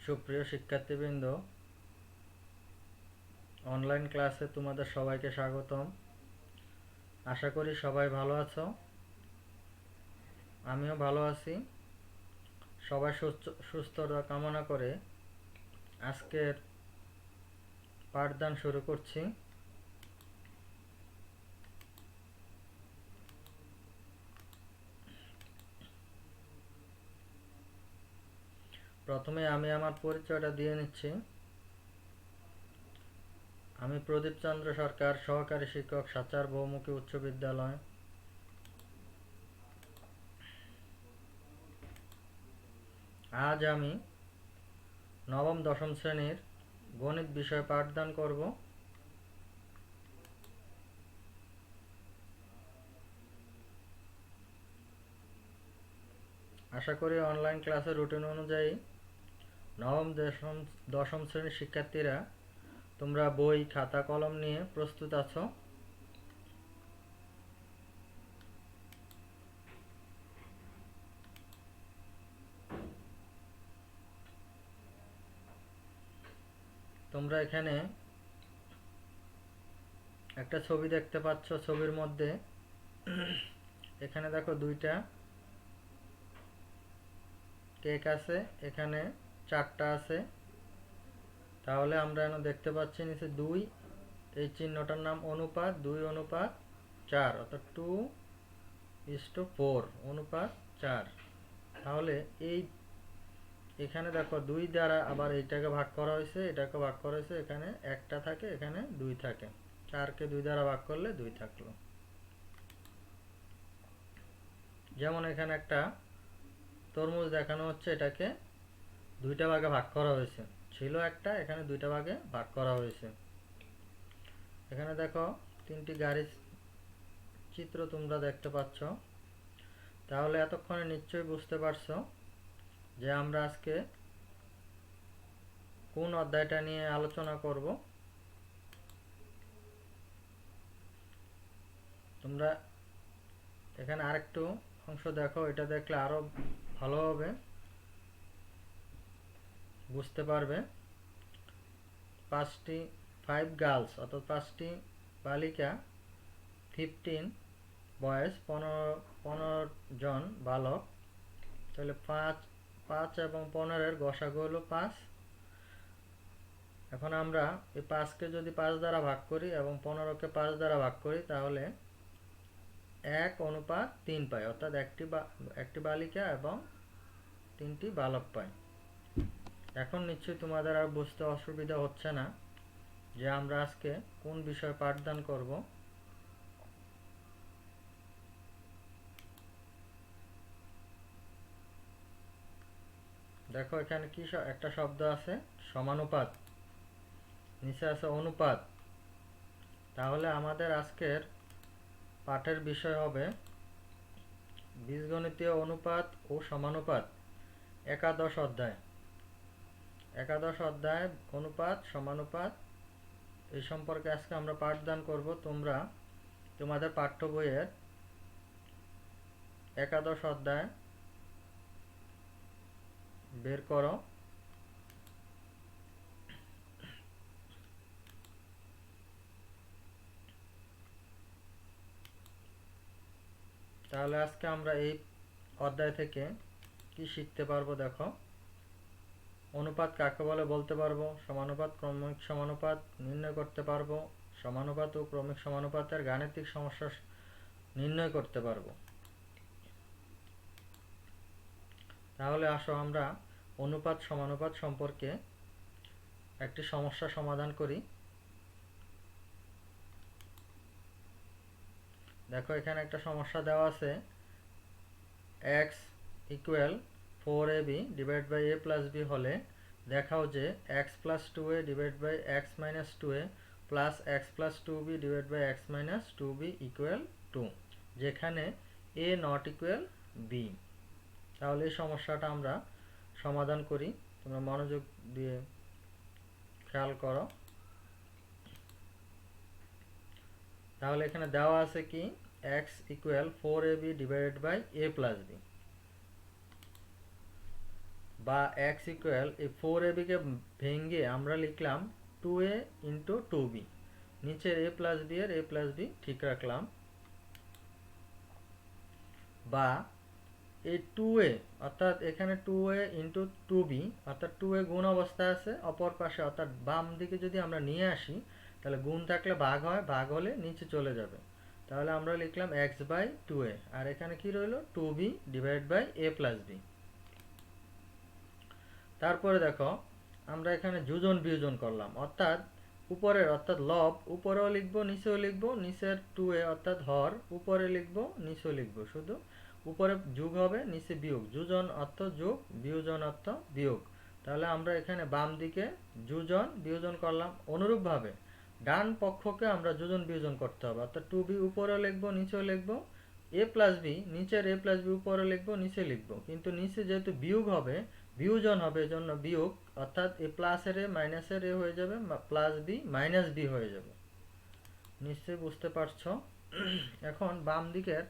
সুপ্রিয় শিক্ষার্থীবৃন্দ, অনলাইন ক্লাসে তোমাদের সবাইকে স্বাগতম। আশা করি সবাই ভালো আছো। আমিও ভালো আছি। সবাই সুস্থতা কামনা করে আজকের পাঠদান শুরু করছি। প্রথমে আমি আমার পরিচয়টা দিয়ে নিচ্ছি। আমি প্রদীপ চন্দ্র সরকার, সহকারী শিক্ষক, সাচার বহুমুখী উচ্চ বিদ্যালয়। আজ আমি নবম দশম শ্রেণীর গণিত বিষয়ে পাঠদান করব। আশা করি অনলাইন ক্লাসের রুটিন অনুযায়ী নবম দশম শ্রেণীর শিক্ষার্থীরা তোমরা বই, খাতা, কলম নিয়ে প্রস্তুত আছো। তোমরা এখানে একটা ছবি দেখতে পাচ্ছ। ছবির মধ্যে এখানে দেখো দুইটা কেক আছে, এখানে চারটা আছে। তাহলে আমরা এখন দেখতে পাচ্ছি নিচে 2, এই চিহ্নটার নাম অনুপাত, 2:4, অর্থাৎ 2:4, অনুপাত 4। তাহলে এখানে দেখো 2 দ্বারা আবার এইটাকে ভাগ করা হয়েছে, এটাকে ভাগ করা হয়েছে, এখানে একটা থাকে, এখানে 2 থাকে। 4কে 2 দ্বারা ভাগ করলে 2 থাকলো। যেমন এখানে একটা তরমুজ দেখানো হচ্ছে, এটাকে 2টা ভাগে ভাগ করা হয়েছে। ছিল একটা, এখানে 2টা ভাগে ভাগ করা হয়েছে। এখানে দেখো 3টি গাড়ির চিত্র তোমরা দেখতে পাচ্ছ। তাহলে এতক্ষণে নিশ্চয়ই বুঝতে পারছো যে আমরা আজকে কোন অধ্যায়টা নিয়ে আলোচনা করব। তোমরা এখানে আরেকটু অংশ দেখো, এটা দেখলে আরো ভালোভাবে বুঝতে পারবে। 5 গার্লস, অর্থাৎ 5টি বালিকা, 15 বয়েজ, 15 জন বালক। তাহলে 5 এবং 15-এর গসাগু হলো 5। এখন আমরা এই 5কে যদি 5 দ্বারা ভাগ করি এবং 15কে 5 দ্বারা ভাগ করি, তাহলে 1:3 পাই, অর্থাৎ একটি বালিকা এবং 3টি বালক পাই। এখন নিশ্চয়ই তোমাদের আর বুঝতে অসুবিধা হচ্ছে না যে আমরা আজকে কোন বিষয়ে পাঠদান করব। দেখো এখানে কি একটা শব্দ আছে, সমানুপাত, নিচে আছে অনুপাত। তাহলে আমাদের আজকের পাঠের বিষয় হবে বীজগণিতীয় অনুপাত ও সমানুপাত, একাদশ অধ্যায়। একাদশ অধ্যায় অনুপাত, সমানুপাত, এই সম্পর্কে আজকে আমরা পাঠদান করব। তোমরা তোমাদের পাঠ্য বইয়ের একাদশ অধ্যায় বের করো। তাহলে আজকে আমরা এই অধ্যায় থেকে কি শিখতে পারবো দেখো। অনুপাত কাকে বলে বলতে পারবো, সমানুপাত, ক্রমিক সমানুপাত নির্ণয় করতে পারবো, সমানুপাত ও ক্রমিক সমানুপাতের গাণিতিক সমস্যা নির্ণয় করতে পারবো। তাহলে আসো আমরা অনুপাত সমানুপাত সম্পর্কে একটি সমস্যা সমাধান করি। দেখো এখানে একটা সমস্যা দেওয়া আছে, x equal 4ab divide by a plus b হলে দেখাও যে x plus 2a divide by x minus 2a plus x plus 2b divide by x minus 2b equal 2, যেখানে a নট ইকুয়াল b। তাহলে এই সমস্যাটা আমরা সমাধান করি। তোমরা মনোযোগ দিয়ে খেয়াল করো। তাহলে এখানে দেওয়া আছে কি, x equal 4ab divided by a plus b। বা এক্স ইকুয়াল এই 4ab-কে ভেঙে আমরা লিখলাম 2a ইন্টু 2b, নিচের a প্লাস b এর a প্লাস b ঠিক রাখলাম, বা এই 2a অর্থাৎ এখানে 2a ইন্টু 2b অর্থাৎ 2a গুণ অবস্থায় আছে, অপর পাশে অর্থাৎ বাম দিকে যদি আমরা নিয়ে আসি তাহলে গুণ থাকলে ভাগ হয়, ভাগ হলে নিচে চলে যাবে। তাহলে আমরা লিখলাম x বাই 2a, আর এখানে কি রইল 2b divide by a plus b। তারপরে দেখো আমরা এখানে যোজন বিয়োজন করলাম, অর্থাৎ উপরের অর্থাৎ লব উপরেও লিখবো নিচেও লিখবো, নিচের 2a অর্থাৎ হর উপরে লিখবো নিচেও লিখবো, শুধু উপরে যোগ হবে নিচে বিয়োগ, যোজন অর্থ যোগ, বিয়োজন অর্থ বিয়োগ। তাহলে আমরা এখানে বাম দিকে যোজন বিয়োজন করলাম, অনুরূপভাবে ডান পক্ষকে আমরা যোজন বিয়োজন করতে হবে, অর্থাৎ 2b উপরেও লিখবো নিচেও লিখবো, a প্লাস b নিচের a প্লাস b উপরে লিখবো নিচে লিখবো, কিন্তু নিচে যেহেতু বিয়োগ হবে বিয়োজন হবে এজন্য বিয়োগ, অর্থাৎ a প্লাসের a মাইনাসের a হয়ে যাবে প্লাস b মাইনাস b হয়ে যাবে। নিশ্চয়ই বুঝতে পারছো। এখন বাম দিকের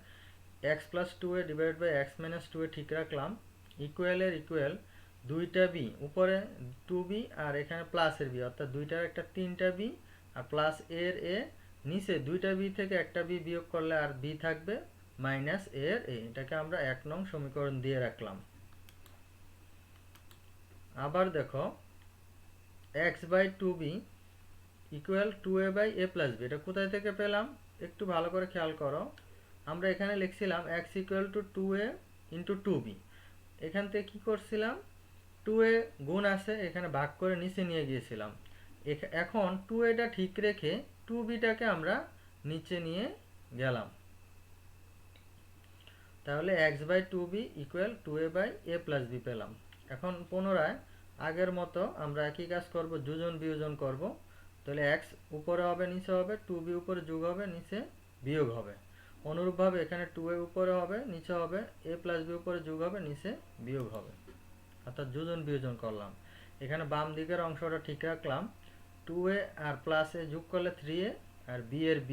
x plus 2a divide by x minus 2a ঠিক রাখলাম, ইকুয়ালের ইকুয়াল দুইটা b উপরে 2b আর এখানে প্লাসের b অর্থাৎ দুইটার একটা তিনটা b আর প্লাস এর a, নিচে দুইটা b থেকে একটা b বিয়োগ করলে আর b থাকবে মাইনাস এর a, এটাকে আমরা 1 নং সমীকরণ দিয়ে রাখলাম। আবার দেখো x by 2b equal 2a by a plus b, এটা কোথায় থেকে পেলাম একটু ভালো করে খেয়াল করো। আমরা এখানে লিখছিলাম x equal to 2a into 2b, এখান থেকে কি করছিলাম 2a গুণ আছে এখানে ভাগ করে নিচে নিয়ে গিয়েছিলাম, এখন 2aটা ঠিক রেখে 2bটাকে আমরা নিচে নিয়ে গেলাম, তাহলে x by 2b equal 2a by a plus b পেলাম। এখন পুনরায় আগের মতো আমরা একই কাজ করব, যোজন বিয়োজন করব, তাহলে x উপরে হবে নিচে হবে, 2b উপরে যোগ হবে নিচে বিয়োগ হবে, অনুরূপভাবে এখানে 2a উপরে হবে নিচে হবে, a প্লাস b উপরে যোগ হবে নিচে বিয়োগ হবে, অর্থাৎ যোজন বিয়োজন করলাম। এখানে বাম দিকের অংশটা ঠিক রাখলাম, 2a আর প্লাস a যোগ করলে 3a আর b এর b,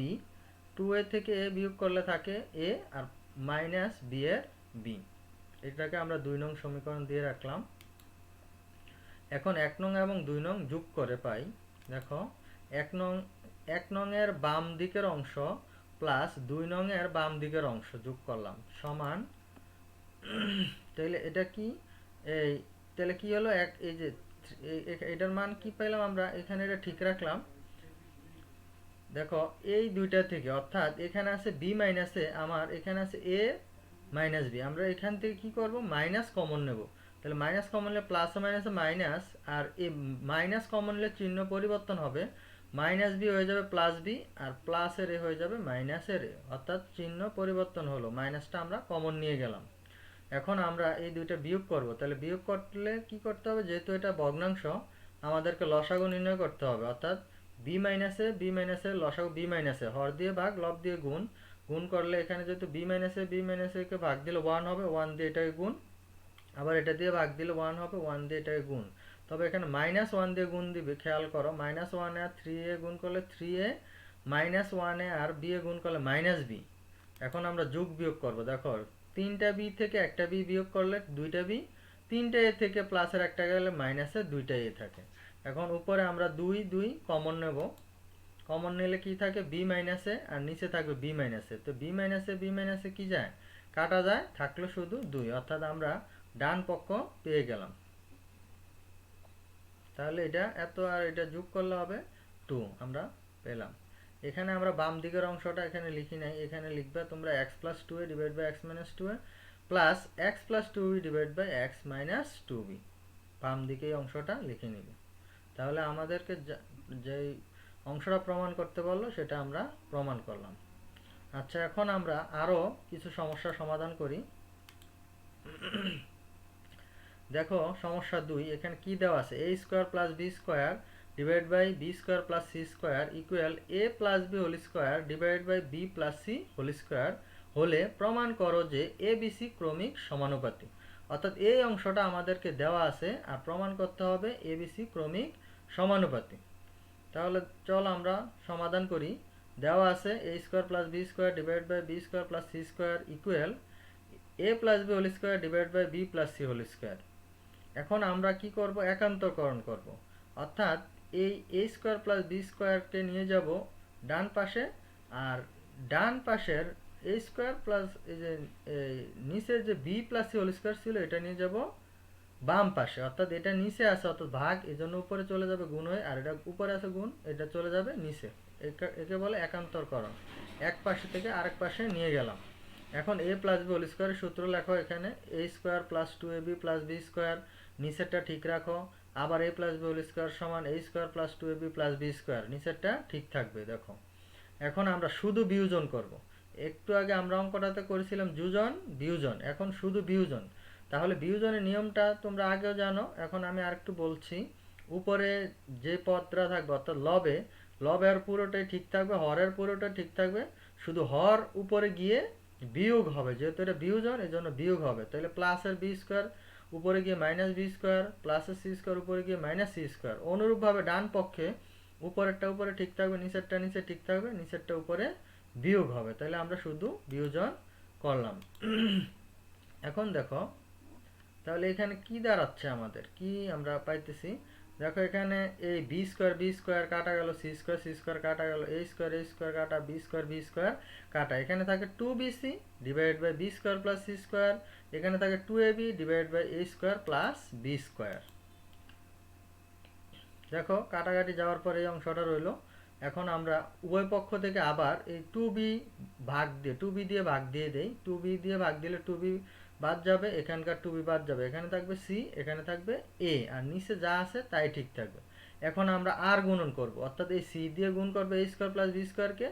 2a থেকে a বিয়োগ করলে থাকে a আর মাইনাস b এর b, এটাকে আমরা 2 নং সমীকরণ দিয়ে রাখলাম। এখন 1 নং এবং 2 নং যোগ করে পাই, দেখো 1 নং এর বাম দিকের অংশ প্লাস 2 নং এর বাম দিকের অংশ যোগ করলাম সমান, তাহলে এটা কি এই তাহলে কি হলো এই যে এটার মান কি পেলাম আমরা, এখানে এটা ঠিক রাখলাম। দেখো এই দুইটা থেকে অর্থাৎ এখানে আছে b মাইনাসে, আমার এখানে আছে a মাইনাস b, আমরা এখান থেকে কি করব মাইনাস কমন নেব, তাহলে মাইনাস কমন নিলে প্লাস মাইনাসে মাইনাস, আর এই মাইনাস কমন নিলে চিহ্ন পরিবর্তন হবে, মাইনাস বি হয়ে যাবে প্লাস বি আর প্লাসের এ হয়ে যাবে মাইনাসের এ, অর্থাৎ চিহ্ন পরিবর্তন হলো, মাইনাসটা আমরা কমন নিয়ে গেলাম। এখন আমরা এই দুইটা বিয়োগ করব, তাহলে বিয়োগ করলে কি করতে হবে, যেহেতু এটা ভগ্নাংশ আমাদেরকে লসাগু নির্ণয় করতে হবে, অর্থাৎ বি মাইনাসে লসাগু বি মাইনাসে হর দিয়ে ভাগ লব দিয়ে গুণ, গুণ করলে এখানে যেহেতু বি মাইনাসে কে ভাগ দিলে 1 হবে, 1 দিয়ে এটাকে গুণ, আবার এটা দিয়ে ভাগ দিলে 1 হবে, 1 দিয়ে এটাকে গুণ, তবে এখানে -1 দিয়ে গুণ দিবে, খেয়াল করো -1 এ আর 3a গুণ করলে 3a, -1 এ আর b এ গুণ করলে -b। এখন আমরা যোগ বিয়োগ করব, দেখো তিনটা b থেকে একটা b বিয়োগ করলে দুইটা b, তিনটা a থেকে প্লাসের একটা গেলে মাইনাসের দুইটা a থাকে। এখন উপরে আমরা 2 কমন নেব, কমন নিলে কি থাকে b মাইনাসে আর নিচে থাকবে b মাইনাসে, তো b মাইনাসে কি যায় কাটা যায়, থাকলো শুধু 2, অর্থাৎ আমরা ডান পক্ষ পেয়ে গেলাম। তাহলে এটা এত আর এটা যোগ করলে হবে 2, আমরা পেলাম। এখানে আমরা বাম দিকের অংশটা এখানে লিখি নাই, এখানে লিখবে তোমরা x plus 2a divide by x minus 2a plus x plus 2b divide by x minus 2b, বাম দিকে এই অংশটা লিখে নিবে। তাহলে আমাদেরকে যে অংশটা প্রমাণ করতে বললো সেটা আমরা প্রমাণ করলাম। আচ্ছা, এখন আমরা আরও কিছু সমস্যার সমাধান করি। দেখো সমস্যা 2, এখানে কি দেওয়া আছে, a square plus b square divide by b square plus c square equal a plus b whole square divide by b plus c whole square হলে প্রমাণ করো যে abc ক্রমিক সমানুপাতি, অর্থাৎ এই অংশটা আমাদেরকে দেওয়া আছে আর প্রমাণ করতে হবে abc ক্রমিক সমানুপাতি। তাহলে চল আমরা সমাধান করি। দেওয়া আছে a square plus b square divide by b square plus c square equal a plus b whole square divide by b plus c whole square, এখন আমরা কি করব, একান্তরকরণ করব, অর্থাৎ এই এ স্কোয়ার প্লাস বি স্কোয়ারকে নিয়ে যাব ডান পাশে, আর ডান পাশের এ স্কোয়ার প্লাস এই যে নিচের যে b plus c whole square ছিল এটা নিয়ে যাব বাম পাশে, অর্থাৎ এটা নিচে আছে অর্থাৎ ভাগ, এই জন্য উপরে চলে যাবে গুণ হয়ে, আর এটা উপরে আছে গুণ, এটা চলে যাবে নিচে। একে বলে একান্তরকরণ, এক পাশে থেকে আরেক পাশে নিয়ে গেলাম। এখন এ প্লাস বি হোল স্কোয়ারের সূত্র লেখো, এখানে এ square plus two a B plus b square, নিচেরটা ঠিক রাখো। আবার এ প্লাস বি হোল স্কোয়ার সমান এ square plus two a B plus b square, নিচেরটা ঠিক থাকবে। দেখো এখন আমরা শুধু বিয়োজন করব। একটু আগে আমরা অঙ্কটাতে করেছিলাম যোজন বিয়োজন, এখন শুধু বিয়োজন। তাহলে বিয়োজনের নিয়মটা তোমরা আগেও জানো, এখন আমি আরেকটু বলছি। উপরে যে পদটা থাকবে অর্থাৎ লবে, লবের পুরোটাই ঠিক থাকবে, হরের পুরোটা ঠিক থাকবে, শুধু হর উপরে গিয়ে বিয়োগ হবে, যেহেতু এটা বিয়োজন এই জন্য বিয়োগ হবে। তাহলে প্লাসের বি স্কোয়ার উপরে গিয়ে মাইনাস বি স্কোয়ার, প্লাসের সি স্কোয়ার উপরে গিয়ে মাইনাস সি স্কোয়ার। অনুরূপভাবে ডান পক্ষে উপরেরটা উপরে ঠিক থাকবে, নিচেরটা নিচে ঠিক থাকবে, নিচেরটা উপরে বিয়োগ হবে। তাহলে আমরা শুধু বিয়োজন করলাম। এখন দেখো তাহলে এখানে কি দাঁড়াচ্ছে, আমাদের কি আমরা পাইতেছি। দেখো এখানে এই বি স্কোয়ার কাটা গেল, সি স্কোয়ার কাটা গেল, এ স্কোয়ার কাটা, বি স্কোয়ার কাটা, এখানে থাকে two b c divide by b square plus c square, এখানে থাকে two a b divide by a square plus b square. দেখো কাটাকাটি যাওয়ার পরে এই অংশটা রইল। এখন আমরা উভয় পক্ষ থেকে আবার এই টু বি দিয়ে ভাগ দিয়ে দেই, টু বি দিয়ে ভাগ দিলে টু বি বাদ যাবে, এখানকার টু বি বাদ যাবে, এখানে থাকবে সি, এখানে থাকবে এ, আর নিচে যা আছে তাই ঠিক থাকবে। এখন আমরা আর গুণন করব, অর্থাৎ এই সি দিয়ে গুণ করবে এ স্কোয়ার প্লাস বি স্কোয়ারকে,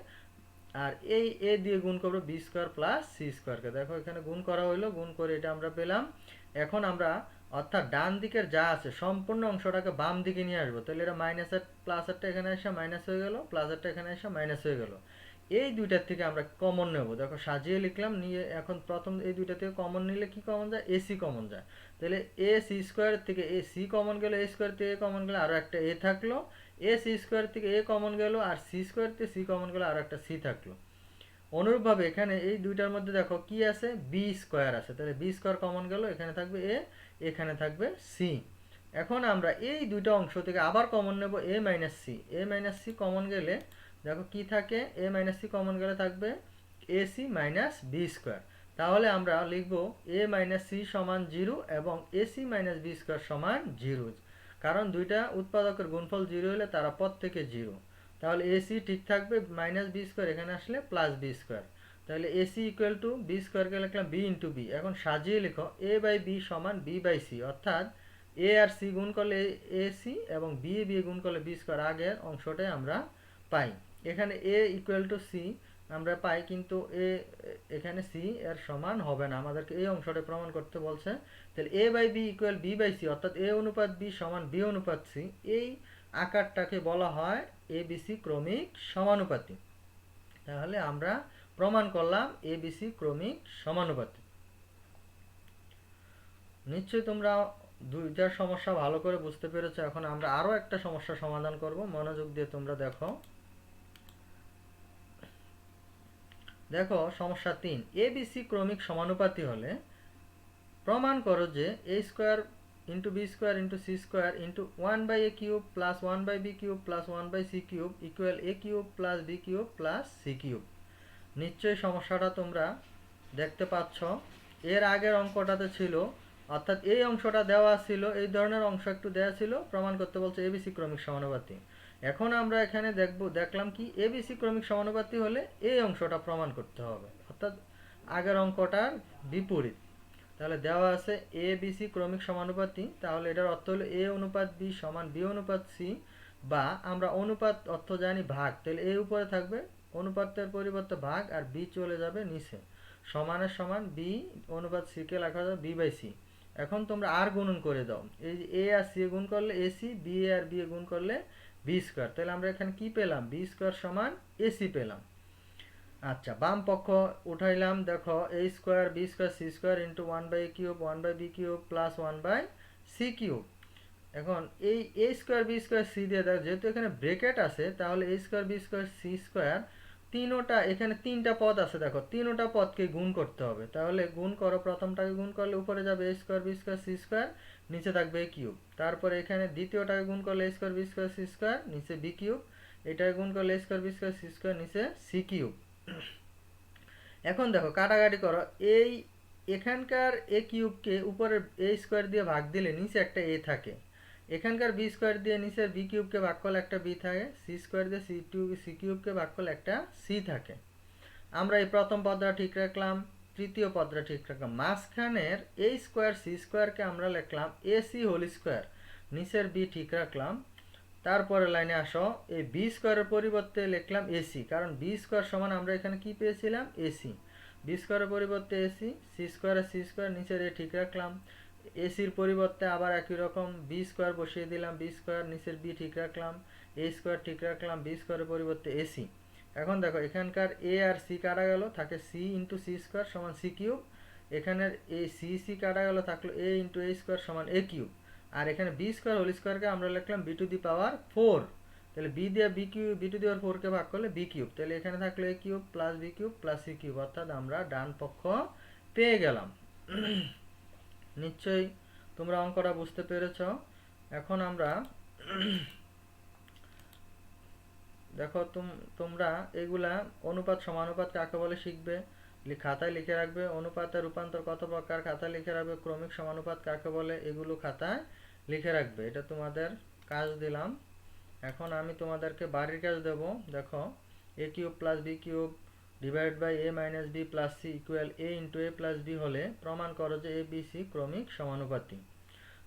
আর এই এ দিয়ে গুণ করবে বি স্কোয়ার প্লাস সি স্কোয়ারকে। দেখো এখানে গুণ করা হইলো, গুণ করে এটা আমরা পেলাম। এখন আমরা অর্থাৎ ডান দিকের যা আছে সম্পূর্ণ অংশটাকে বাম দিকে নিয়ে আসবো। তাহলে এটা মাইনাসের প্লাসেরটা এখানে এসে মাইনাস হয়ে গেল, প্লাসেরটা এখানে এসে মাইনাস হয়ে গেল। এই দুইটার থেকে আমরা কমন নেব, দেখো সাজিয়ে লিখলাম, নিয়ে এখন প্রথম এই দুইটা থেকে কমন নিলে কি কমন যায়, এসি কমন যায়। তাহলে এ সি স্কোয়ার থেকে এ সি কমন গেল, এ স্কোয়ার থেকে এ কমন গেলে আরও একটা এ থাকলো, এ সি স্কোয়ার থেকে এ কমন গেল, আর সি স্কোয়ার থেকে সি কমন গেল আরও একটা সি থাকলো। অনুরূপভাবে এখানে এই দুইটার মধ্যে দেখো কি আছে, বি স্কোয়ার আছে, তাহলে বি স্কোয়ার কমন গেল, এখানে থাকবে এ, এখানে থাকবে সি। এখন আমরা এই দুইটা অংশ থেকে আবার কমন নেব এ মাইনাস সি কমন গেলে দেখো কি থাকে, এ মাইনাস সি কমন গেলে থাকবে a c minus b square. তাহলে আমরা লিখব এ মাইনাস সি সমান জিরো এবং a c minus b square সমান জিরো, কারণ দুইটা উৎপাদকের গুণফল জিরো হলে তারা পদ থেকে জিরো। তাহলে এসি ঠিক থাকবে, মাইনাস বি স্কোয়ার এখানে আসলে প্লাস বি স্কোয়ার। তাহলে এসি ইকুয়াল টু বি স্কোয়ারকে লিখলাম বি ইন্টু বি। এখন সাজিয়ে লিখো এ বাই বি সমান বি বাই সি, অর্থাৎ এ আর সি গুণ করলে এ সি এবং বি বি গুণ করলে বি স্কোয়ার, আগের অংশটাই আমরা পাই। এখানে এ ইকুয়াল টু সি আমরা পাই, কিন্তু এখানে সি এর সমান হবে না, আমাদেরকে এই অংশটা প্রমাণ করতে বলছে। তাহলে A by B equal B by C, অর্থাৎ এ অনুপাত বি সমান বি অনুপাত সি, এই আকারটাকে বলা হয় এবিসি ক্রমিক সমানুপাতি। তাহলে আমরা প্রমাণ করলাম এবিসি ক্রমিক সমানুপাতি। নিশ্চয়ই তোমরা দুইটার সমস্যা ভালো করে বুঝতে পেরেছো। এখন আমরা আরো একটা সমস্যা সমাধান করব, মনোযোগ দিয়ে তোমরা দেখো। দেখো সমস্যা 3, এবিসি ক্রমিক সমানুপাতি হলে প্রমাণ করো যে A square into B square into C square into one by A cube plus one by B cube plus one by C cube equal A cube plus B cube plus C cube. নিশ্চয়ই সমস্যাটা তোমরা দেখতে পাচ্ছ। এর আগের অঙ্কটাতে ছিল, অর্থাৎ এই অংশটা দেওয়া ছিল, এই ধরনের অংশ একটু দেওয়া ছিল, প্রমাণ করতে বলছে এবিসি ক্রমিক সমানুপাতি। এখন আমরা এখানে দেখলাম কি এবিসি ক্রমিক সমানুপাতি হলে এই অংশটা প্রমাণ করতে হবে, অর্থাৎ আগের অঙ্কটার বিপরীত। তাহলে দেওয়া আছে এ বি সি ক্রমিক সমানুপাতি, তাহলে এটার অর্থ হলো এ অনুপাত বি সমান বি অনুপাত সি, বা আমরা অনুপাত অর্থ জানি ভাগ, তাহলে এ উপরে থাকবে অনুপাতের পরিবর্তে ভাগ, আর বি চলে যাবে নিচে, সমানের সমান বি অনুপাত সি কে লেখা যাবে বি বাই সি। এখন তোমরা আর গুণন করে দাও, এই যে এ আর সি গুণ করলে AC, B A R B গুণ করলে বি স্কোয়ার, তাহলে আমরা এখানে কি পেলাম, বি স্কোয়ার সমান এসি পেলাম। আচ্ছা বাম পক্ষ উঠাইলাম, দেখো A square B square C square into one by A cube one by B cube plus one by C cube. এখন এই A square B square C দিয়ে দেখো, যেহেতু এখানে ব্রেকেট আছে, তাহলে A square B square C square তিনোটা এখানে তিনটা পদ আছে, দেখো তিনোটা পদকে গুণ করতে হবে। তাহলে গুণ করো, প্রথমটাকে গুণ করলে উপরে যাবে A square B square C square, নিচে থাকবে এ কিউব। তারপরে এখানে দ্বিতীয়টাকে গুণ করলে A square B square C square, নিচে বি কিউব। এটাকে গুণ করলে A square B square C square, নিচে সি কিউব। এখন দেখো কাটাকাটি করো, এই এখানকার এ কিউবকে উপরের এ স্কোয়ার দিয়ে ভাগ দিলে নিচে একটা এ থাকে, এখানকার বি স্কোয়ার দিয়ে নিচের বি কিউবকে ভাগ করলে একটা বি থাকে, সি স্কোয়ার দিয়ে সি কিউবকে ভাগ করলে একটা সি থাকে। আমরা এই প্রথম পদটা ঠিক রাখলাম, তৃতীয় পদটা ঠিক রাখলাম, মাঝখানের এ স্কোয়ার সি স্কোয়ারকে আমরা লিখলাম এ সি হোল স্কোয়ার, নিচের বি ঠিক রাখলাম। তারপরে লাইনে আসো, এই বি স্কোয়ারের পরিবর্তে লিখলাম এসি, কারণ বি স্কোয়ার সমান আমরা এখানে কি পেয়েছিলাম এসি, বি স্কোয়ারের পরিবর্তে এসি, সি স্কোয়ারে সি স্কোয়ার, নিচের এ ঠিক রাখলাম। এসির পরিবর্তে আবার একই রকম বি স্কোয়ার বসিয়ে দিলাম, বি স্কোয়ার, নিচের বি ঠিক রাখলাম, এ স্কোয়ার ঠিক রাখলাম, বি স্কোয়ারের পরিবর্তে এসি। এখন দেখো এখানকার এ আর সি কাটা গেল, থাকে সি ইন্টু সি স্কোয়ার সমান সি কিউব। এখানের এ সি সি কাটা গেল, থাকলো এ ইন্টু এ স্কোয়ার সমান এ কিউব। আর এখানে বি স্কোয়ার হোল স্কোয়ারকে আমরা লিখলাম B to the power four. তাহলে বি দিয়ে B cube, B to the power ফোরকে ভাগ করলে বি কিউব। তাহলে এখানে থাকলো A cube plus B cube plus C cube, অর্থাৎ আমরা ডান পক্ষ পেয়ে গেলাম। নিশ্চয়ই তোমরা অঙ্কটা বুঝতে পেরেছ। এখন আমরা দেখো তোমরা এগুলা অনুপাত সমানুপাত কাকে বলে শিখবে, খাতায় লিখে রাখবে। অনুপাতের রূপান্তর কত প্রকার খাতায় লিখে রাখবে। ক্রমিক সমানুপাত কাকে বলে এগুলো খাতায় লিখে রাখবে। এটা তোমাদের কাজ দিলাম। এখন আমি তোমাদেরকে বাড়ির কাজ দেব। দেখো A cube plus B cube divide by A minus B plus C equal A into A plus B হলে প্রমাণ করো যে এ বি সি ক্রমিক সমানুপাতি।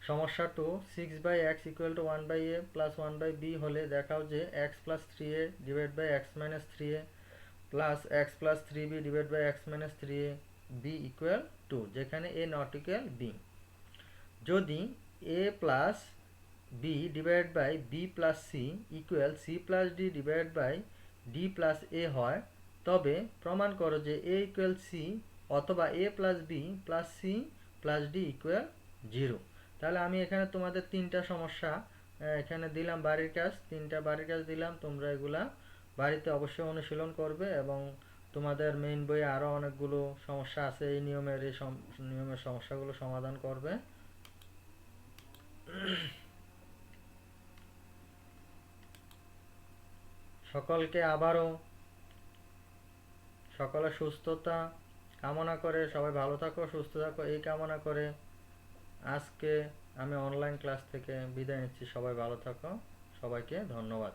সমস্যা 2, 6/x equal to 1/a plus 1/b হলে দেখাও যে x plus 3a divide by x minus 3a plus x plus 3b divide by x minus 3a b equal two, যেখানে a নট ইকুয়াল b। যদি a plus b divide by b plus c equal c plus d divide by d plus a হয়, তবে প্রমাণ করো যে a equal c অথবা a plus b plus c plus d equal 0। তাহলে আমি এখানে তোমাদের তিনটা সমস্যা এখানে দিলাম, বাড়ির কাজ, তিনটা বাড়ির কাজ দিলাম। তোমরা এগুলা বাড়িতে অবশ্যই অনুশীলন করবে এবং তোমাদের মেইন বইয়ে আরও অনেকগুলো সমস্যা আছে এই নিয়মের সমস্যাগুলো সমাধান করবে। সকলকে আবারও সকলের সুস্থতা কামনা করে, সবাই ভালো থাকো সুস্থ থাকো এই কামনা করে আজকে আমি অনলাইন ক্লাস থেকে বিদায় নিচ্ছি। সবাই ভালো থাকো, সবাইকে ধন্যবাদ।